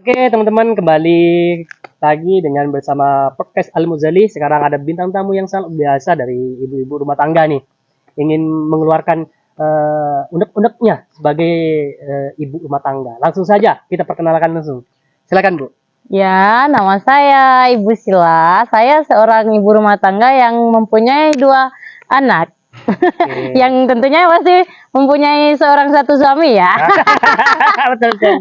Oke, teman-teman, kembali lagi dengan bersama podcast Al Muzali. Sekarang ada bintang tamu yang sangat biasa dari ibu-ibu rumah tangga nih. Ingin mengeluarkan unek-uneknya sebagai ibu rumah tangga. Langsung saja kita perkenalkan langsung. Silakan, Bu. Ya, nama saya Ibu Sila. Saya seorang ibu rumah tangga yang mempunyai 2 anak. Yang tentunya pasti mempunyai satu suami ya. betul.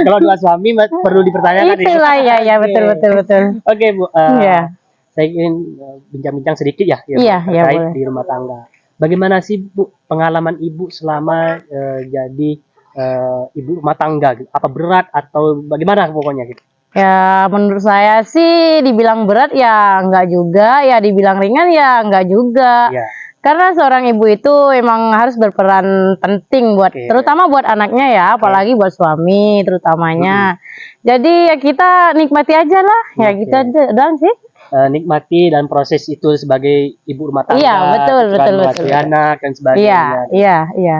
Kalau 2 suami perlu dipertanyakan. Itulah ya, betul. Oke, Bu. Iya. Saya ingin bincang-bincang sedikit ya, Iya, terkait boleh. di rumah tangga. Bagaimana sih, Bu, pengalaman Ibu selama jadi ibu rumah tangga? Apa berat atau bagaimana pokoknya gitu? Ya, menurut saya sih dibilang berat ya enggak juga, ya dibilang ringan ya enggak juga. Iya. Karena seorang ibu itu emang harus berperan penting buat terutama buat anaknya ya, apalagi buat suami terutamanya. Jadi ya kita nikmati aja lah, ya gitu aja doang sih. Nikmati dan proses itu sebagai ibu rumah tangga, Iya, betul. mengasuhi anak dan sebagainya. Iya.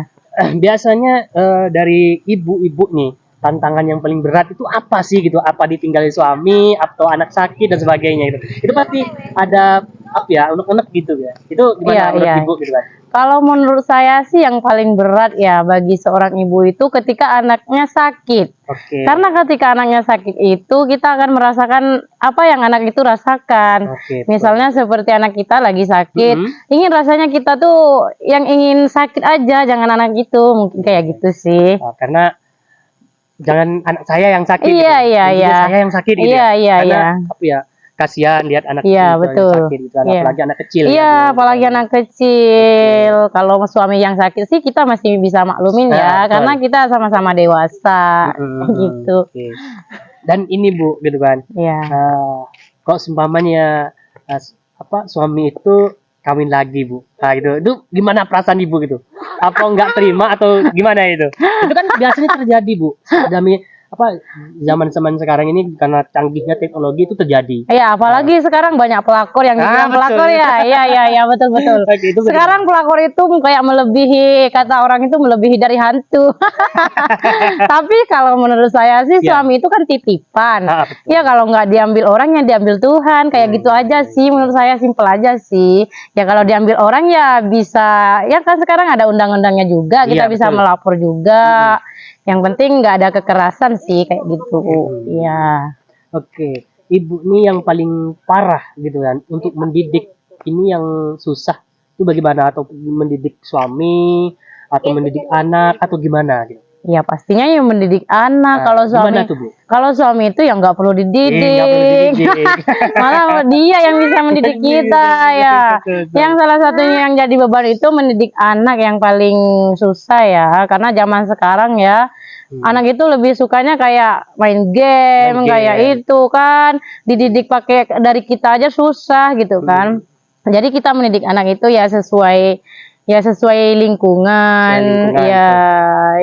Biasanya dari ibu-ibu nih, tantangan yang paling berat itu apa sih gitu? Apa ditinggalin suami atau anak sakit dan sebagainya gitu? Itu pasti ada apa ya, unek-unek gitu ya. Itu gimana menurut Ibu gitu kan? Kalau menurut saya sih yang paling berat ya bagi seorang ibu itu ketika anaknya sakit. Oke. Karena ketika anaknya sakit itu kita akan merasakan apa yang anak itu rasakan. Oke, Misalnya seperti anak kita lagi sakit, ingin rasanya kita tuh yang ingin sakit aja, jangan anak itu, mungkin kayak gitu sih. Karena jangan anak saya yang sakit. Iya, gitu. iya. Saya yang sakit gitu. Iya. Apa ya? Kasihan lihat anak Iya, itu betul. sakit gitu. Apalagi anak kecil. Iya, gitu. apalagi anak kecil. Kalau suami yang sakit sih kita masih bisa maklumin ya, karena kita sama-sama dewasa gitu. Oke. Dan ini Bu, gitu kan. Iya. Kok seumpamanya suami itu kawin lagi Bu. Nah, gitu. Itu gimana perasaan Ibu gitu? Apa nggak terima atau gimana itu? Itu kan biasanya terjadi Bu. Zaman sekarang ini karena canggihnya teknologi itu terjadi. Iya, apalagi sekarang banyak pelakor yang dibilang pelakor ya. Iya, betul. Sekarang pelakor itu kayak melebihi, kata orang itu melebihi dari hantu. Tapi kalau menurut saya sih suami itu kan titipan. Ya kalau nggak diambil orang ya diambil Tuhan, kayak gitu aja sih. Menurut saya simpel aja sih. Ya kalau diambil orang ya bisa, ya kan sekarang ada undang-undangnya juga, kita bisa melapor juga. Yang penting nggak ada kekerasan sih kayak gitu. Iya. Oke, Ibu nih yang paling parah gitu kan untuk mendidik ini yang susah itu bagaimana? Atau mendidik suami atau mendidik anak atau gimana gitu? Ya pastinya yang mendidik anak. Kalau suami itu yang nggak perlu dididik. Malah dia yang bisa mendidik kita ya. Yang salah satunya yang jadi beban itu mendidik anak yang paling susah ya. Karena zaman sekarang ya anak itu lebih sukanya kayak main game, kayak itu kan. Dididik pakai dari kita aja susah gitu kan. Jadi kita mendidik anak itu ya sesuai lingkungan,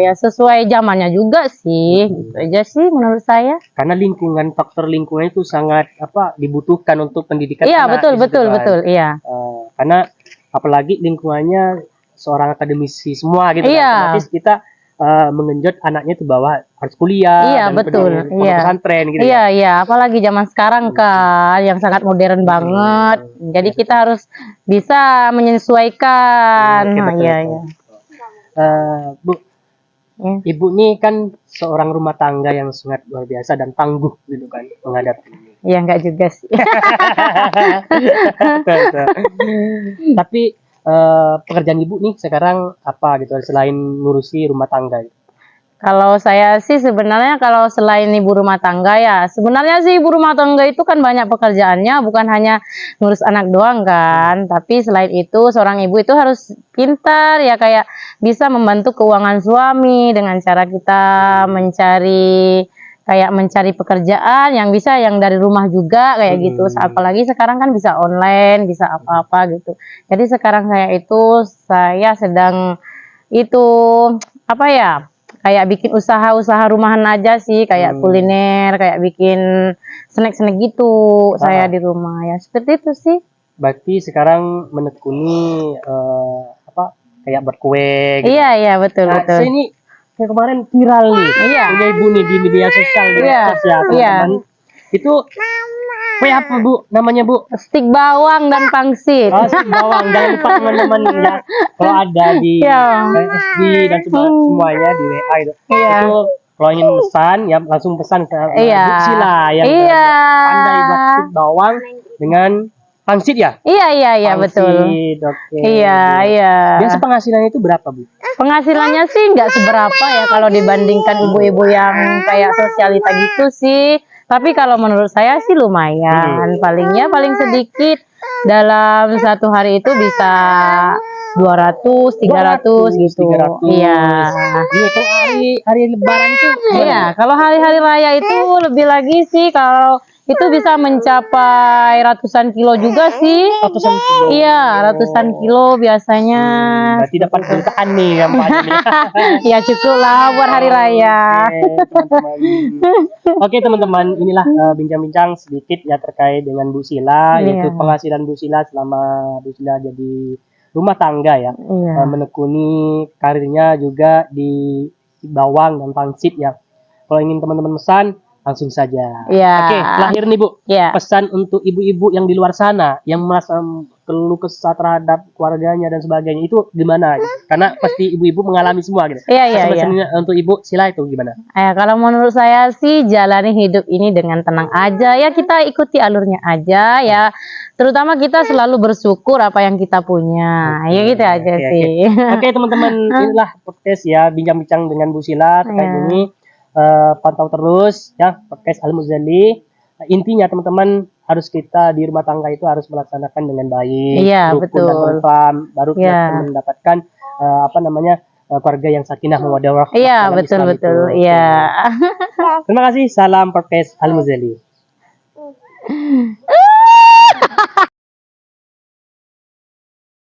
ya sesuai zamannya juga sih, gitu aja sih menurut saya. Karena faktor lingkungan itu sangat dibutuhkan untuk pendidikan anak. Iya, betul, iya. Karena apalagi lingkungannya seorang akademisi semua gitu kan, otomatis kita mengenjot anaknya itu bahwa harus kuliah, iya betul, pesantren gitu. Iya, apalagi zaman sekarang kan yang sangat modern banget. Jadi kita harus bisa menyesuaikan. Iya. Bu, Ibu nih kan seorang rumah tangga yang sangat luar biasa dan tangguh gitu kan menghadapi. Iya, enggak juga sih. Tapi pekerjaan Ibu nih sekarang apa gitu selain ngurusi rumah tangga? Kalau saya sih sebenarnya kalau selain ibu rumah tangga ya, sebenarnya sih ibu rumah tangga itu kan banyak pekerjaannya, bukan hanya ngurus anak doang kan. Tapi selain itu seorang ibu itu harus pintar ya, kayak bisa membantu keuangan suami dengan cara kita mencari pekerjaan yang bisa yang dari rumah juga kayak gitu. Apalagi sekarang kan bisa online, bisa apa-apa gitu. Jadi sekarang saya sedang kayak bikin usaha rumahan aja sih, kayak kuliner, kayak bikin snack-snack gitu saya di rumah ya. Seperti itu sih. Berarti sekarang menekuni kayak berkue gitu. Iya, betul. Ini yang kemarin viral nih. Iya. Punya ibu nih di media sosial di Iya. medsos ya teman-teman. Itu kue apa bu? Namanya bu? Stik bawang dan pangsit. Stik bawang. Jangan lupa teman-teman ya. Kalau ada di Iya. FB dan semuanya di WA itu. Iya. Itu kalau ingin pesan ya langsung pesan ke Iya. Bu Sila yang Iya. pandai buat stik bawang dengan pangsit ya? Iya betul. Pangsit, oke. Iya. Biasa penghasilannya itu berapa bu? Penghasilannya sih nggak seberapa ya kalau dibandingkan ibu-ibu yang kayak sosialita gitu sih. Tapi kalau menurut saya sih lumayan. Palingnya paling sedikit dalam satu hari itu bisa 200, 300 gitu. 300. Iya. Iya, kalau hari lebaran itu Iya, kalau hari-hari raya itu lebih lagi sih kalau itu bisa mencapai ratusan kilo juga sih. ratusan kilo. Iya, ratusan kilo biasanya. Berarti dapat jutaan nih yang paling. Ya cukup lah buat hari raya. Oke teman-teman, inilah bincang-bincang sedikit ya terkait dengan Bu Sila, Iya. yaitu penghasilan Bu Sila selama Bu Sila jadi rumah tangga ya. Iya. Menekuni karirnya juga di bawang dan pangsit ya. Kalau ingin teman-teman pesan langsung saja. Iya. Oke, terakhir nih Bu, Iya. pesan untuk ibu-ibu yang di luar sana yang merasa keluh kesah terhadap keluarganya dan sebagainya itu gimana? Karena pasti ibu-ibu mengalami semua gitu. Iya. Pesan-pesannya untuk Ibu Sila itu gimana? Kalau menurut saya sih jalani hidup ini dengan tenang aja ya, kita ikuti alurnya aja ya. Terutama kita selalu bersyukur apa yang kita punya. Ya gitu aja Oke, sih. Oke teman-teman, inilah podcast ya bincang-bincang dengan Bu Sila terkait Iya. ini. Pantau terus ya podcast Al Muzali. Intinya teman-teman harus kita di rumah tangga itu harus melaksanakan dengan baik, Iya, rukun betul. dan tentram, baru kita Iya. akan mendapatkan keluarga yang sakinah mawaddah warahmah Iya, dalam Islam betul. itu. Iya. Terima kasih. Salam podcast Al Muzali.